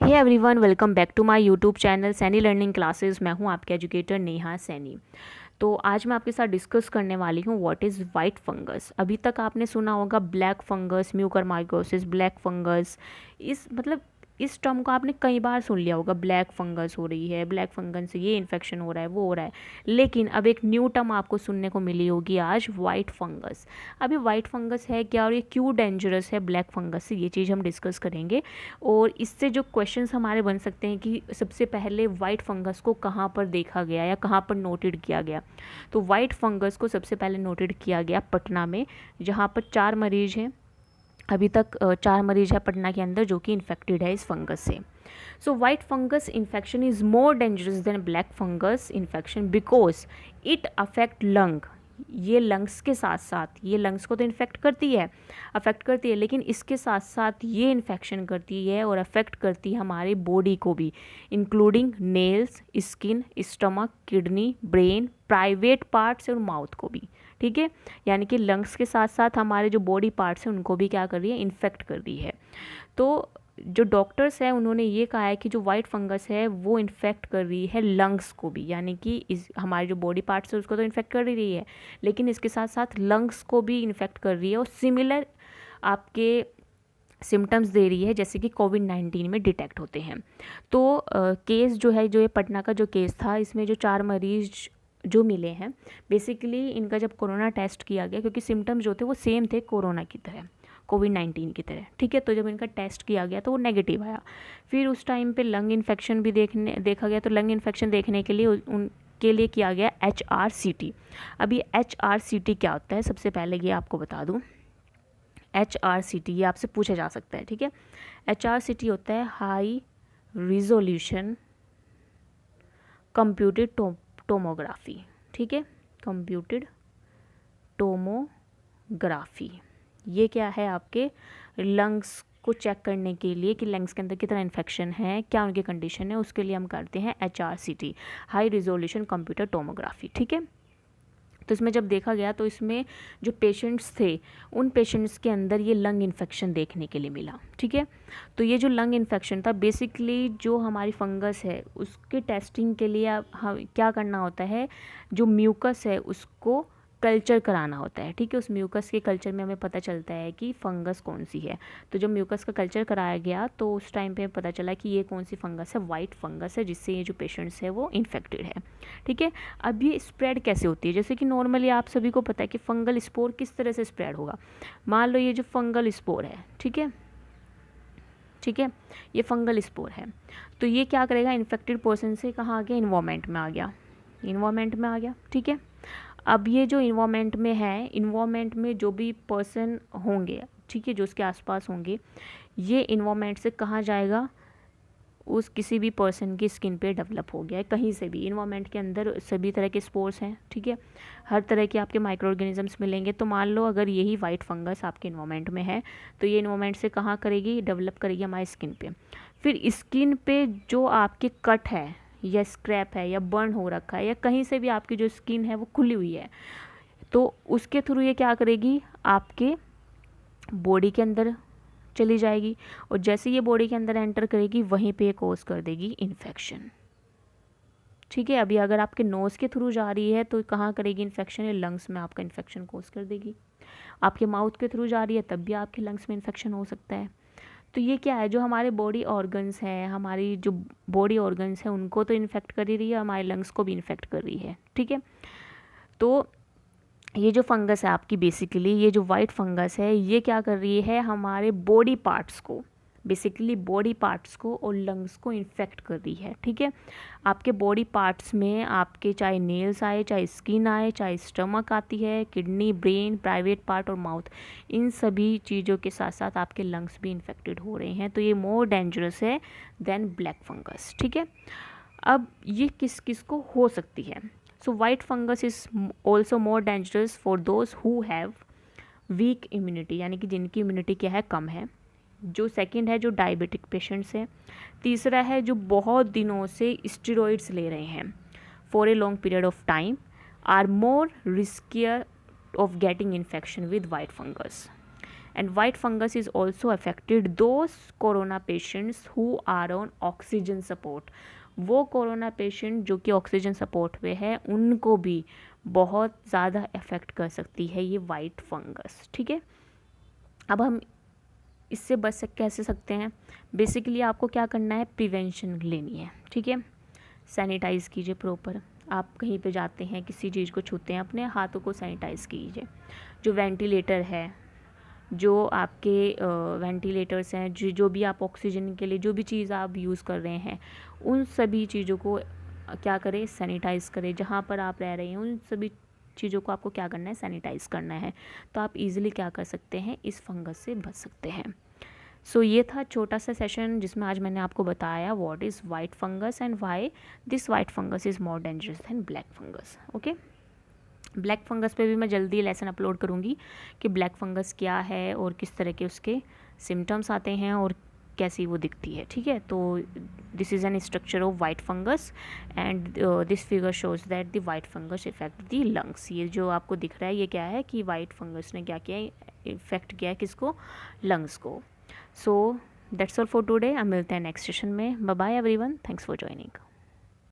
Hey everyone, welcome back to my YouTube channel Saini learning classes. मैं हूं आपके educator Neha Saini. तो आज मैं आपके साथ डिस्कस करने वाली हूं व्हाट इज़ वाइट फंगस। अभी तक आपने सुना होगा black fungus, mucormycosis, black fungus. इस टर्म को आपने कई बार सुन लिया होगा। ब्लैक फंगस हो रही है, ब्लैक फंगस से ये इन्फेक्शन हो रहा है, वो हो रहा है। लेकिन अब एक न्यू टर्म आपको सुनने को मिली होगी आज, वाइट फंगस। अभी वाइट फंगस है क्या और ये क्यों डेंजरस है ब्लैक फंगस से, ये चीज़ हम डिस्कस करेंगे। और इससे जो क्वेश्चंस हमारे बन सकते हैं कि सबसे पहले वाइट फंगस को कहाँ पर देखा गया या कहाँ पर नोटेड किया गया। तो वाइट फंगस को सबसे पहले नोटेड किया गया पटना में, जहाँ पर 4 मरीज हैं। अभी तक 4 मरीज है पटना के अंदर जो कि इन्फेक्टेड है इस फंगस से। So white fungus infection is more dangerous than black fungus infection because it affect lung. ये लंग्स के साथ साथ, ये लंग्स को तो इन्फेक्ट करती है, अफेक्ट करती है, लेकिन इसके साथ साथ ये इन्फेक्शन करती है और अफेक्ट करती है हमारी बॉडी को भी, including nails, skin, stomach, kidney, brain, private parts और माउथ को भी। ठीक है, यानी कि लंग्स के साथ साथ हमारे जो बॉडी पार्ट्स हैं उनको भी क्या कर रही है, इन्फेक्ट कर रही है। तो जो डॉक्टर्स हैं उन्होंने ये कहा है कि जो वाइट फंगस है वो इन्फेक्ट कर रही है लंग्स को भी, यानी कि इस हमारे जो बॉडी पार्ट्स है उसको तो इन्फेक्ट कर ही रही है, लेकिन इसके साथ साथ लंग्स को भी इन्फेक्ट कर रही है और सिमिलर आपके सिम्टम्स दे रही है जैसे कि कोविड-19 में डिटेक्ट होते हैं। तो केस जो है, जो ये पटना का जो केस था, इसमें जो 4 मरीज जो मिले हैं, बेसिकली इनका जब कोरोना टेस्ट किया गया, क्योंकि सिम्टम्स जो थे वो सेम थे कोरोना की तरह, कोविड-19 की तरह। ठीक है, तो जब इनका टेस्ट किया गया तो वो नेगेटिव आया। फिर उस टाइम पे लंग इन्फेक्शन भी देखा गया। तो लंग इन्फेक्शन देखने के लिए उनके लिए किया गया HRCT। अब ये HRCT क्या होता है, सबसे पहले ये आपको बता दूँ। HRCT ये आपसे पूछा जा सकता है। ठीक है, HRCT होता है हाई रिजोल्यूशन कंप्यूटेड टोमोग्राफी। ठीक है, कंप्यूटेड टोमोग्राफी। ये क्या है, आपके लंग्स को चेक करने के लिए कि लंग्स के अंदर कितना इन्फेक्शन है, क्या उनकी कंडीशन है, उसके लिए हम करते हैं HRCT, high resolution computer tomography. ठीक है, तो इसमें जब देखा गया तो इसमें जो पेशेंट्स थे उन पेशेंट्स के अंदर ये लंग इन्फेक्शन देखने के लिए मिला। ठीक है, तो ये जो लंग इन्फेक्शन था, बेसिकली जो हमारी फंगस है उसके टेस्टिंग के लिए हम क्या करना होता है, जो म्यूकस है उसको कल्चर कराना होता है। ठीक है, उस म्यूकस के कल्चर में हमें पता चलता है कि फंगस कौन सी है। तो जब म्यूकस का कल्चर कराया गया तो उस टाइम पे पता चला कि ये कौन सी फंगस है, वाइट फंगस है, जिससे ये जो पेशेंट्स है वो इन्फेक्टेड है। ठीक है, अब ये स्प्रेड कैसे होती है, जैसे कि नॉर्मली आप सभी को पता है कि फंगल स्पोर किस तरह से स्प्रेड होगा। मान लो ये जो फंगल स्पोर है, ठीक है, ठीक है, ये फंगल स्पोर है, तो ये क्या करेगा, इन्फेक्टेड पर्सन से कहाँ आ गया, इन्वायरमेंट में आ गया, इन्वायरमेंट में आ गया। ठीक है, अब ये जो इन्वायरमेंट में है, इन्वायरमेंट में जो भी पर्सन होंगे, ठीक है, जो उसके आसपास होंगे, ये इन्वायरमेंट से कहाँ जाएगा, उस किसी भी पर्सन की स्किन पे डेवलप हो गया है कहीं से भी। इन्वायरमेंट के अंदर सभी तरह के स्पोर्स हैं। ठीक है, हर तरह के आपके माइक्रो ऑर्गेनिजम्स मिलेंगे। तो मान लो अगर यही वाइट फंगस आपके इन्वायरमेंट में है तो ये इन्वायरमेंट से कहाँ करेगी, डेवलप करेगी हमारी स्किन पे। फिर स्किन पे जो आपके कट है या स्क्रैप है या बर्न हो रखा है या कहीं से भी आपकी जो स्किन है वो खुली हुई है, तो उसके थ्रू ये क्या करेगी, आपके बॉडी के अंदर चली जाएगी और जैसे ये बॉडी के अंदर एंटर करेगी वहीं पे कोज कर देगी इन्फेक्शन। ठीक है, अभी अगर आपके नोज़ के थ्रू जा रही है तो कहाँ करेगी इन्फेक्शन, या लंग्स में आपका इन्फेक्शन कोज कर देगी। आपके माउथ के थ्रू जा रही है तब भी आपके लंग्स में इन्फेक्शन हो सकता है। तो ये क्या है, जो हमारे बॉडी ऑर्गन्स हैं, हमारी जो बॉडी ऑर्गन्स हैं उनको तो इन्फेक्ट कर ही रही है, हमारे लंग्स को भी इन्फेक्ट कर रही है। ठीक है, तो ये जो फंगस है आपकी, बेसिकली ये जो वाइट फंगस है ये क्या कर रही है, हमारे बॉडी पार्ट्स को, बेसिकली बॉडी पार्ट्स को और लंग्स को इन्फेक्ट कर रही है। ठीक है, आपके बॉडी पार्ट्स में आपके चाहे नेल्स आए, चाहे स्किन आए, चाहे स्टमक आती है, किडनी, ब्रेन, प्राइवेट पार्ट और माउथ, इन सभी चीज़ों के साथ साथ आपके लंग्स भी इन्फेक्टेड हो रहे हैं। तो ये मोर डेंजरस है देन ब्लैक फंगस। ठीक है, अब ये किस किस को हो सकती है। So white fungus is also more dangerous for those who have week immunity, यानी कि जिनकी इम्यूनिटी क्या है, कम है। जो सेकंड है, जो डायबिटिक पेशेंट्स हैं। तीसरा है जो बहुत दिनों से स्टेरॉइड्स ले रहे हैं for a long period of time, are more riskier of getting infection with white fungus. And white fungus is also affected those corona patients who are on oxygen support. वो कोरोना पेशेंट जो कि oxygen support पे है उनको भी बहुत ज़्यादा affect कर सकती है ये वाइट फंगस, ठीक है। अब हम इससे बच कैसे सकते हैं? बेसिकली आपको क्या करना है, प्रिवेंशन लेनी है, ठीक है। सैनिटाइज़ कीजिए प्रॉपर, आप कहीं पे जाते हैं किसी चीज़ को छूते हैं अपने हाथों को सैनिटाइज़ कीजिए। जो वेंटिलेटर है, जो आपके वेंटिलेटर्स हैं, जो भी आप ऑक्सीजन के लिए जो भी चीज़ आप यूज़ कर रहे हैं उन सभी चीज़ों को क्या करें, सैनिटाइज़ करें। जहाँ पर आप रह रहे हैं उन सभी चीज़ों को आपको क्या करना है, सैनिटाइज़ करना है। तो आप इजीली क्या कर सकते हैं, इस फंगस से बच सकते हैं। सो ये था छोटा सा सेशन जिसमें आज मैंने आपको बताया what is white fungus and why this white fungus is more dangerous than black fungus. Okay, black fungus पे भी मैं जल्दी लेसन अपलोड करूँगी कि ब्लैक फंगस क्या है और किस तरह के उसके सिम्टम्स आते हैं और कैसी वो दिखती है, ठीक है। तो this is an structure of white fungus and this figure shows that the white fungus effect the lungs. ये जो आपको दिख रहा है ये क्या है कि वाइट फंगस ने क्या किया, इफेक्ट किया है किसको, लंग्स को। So that's all for today. अब मिलते हैं नेक्स्ट सेशन में। Bye bye everyone, thanks for joining.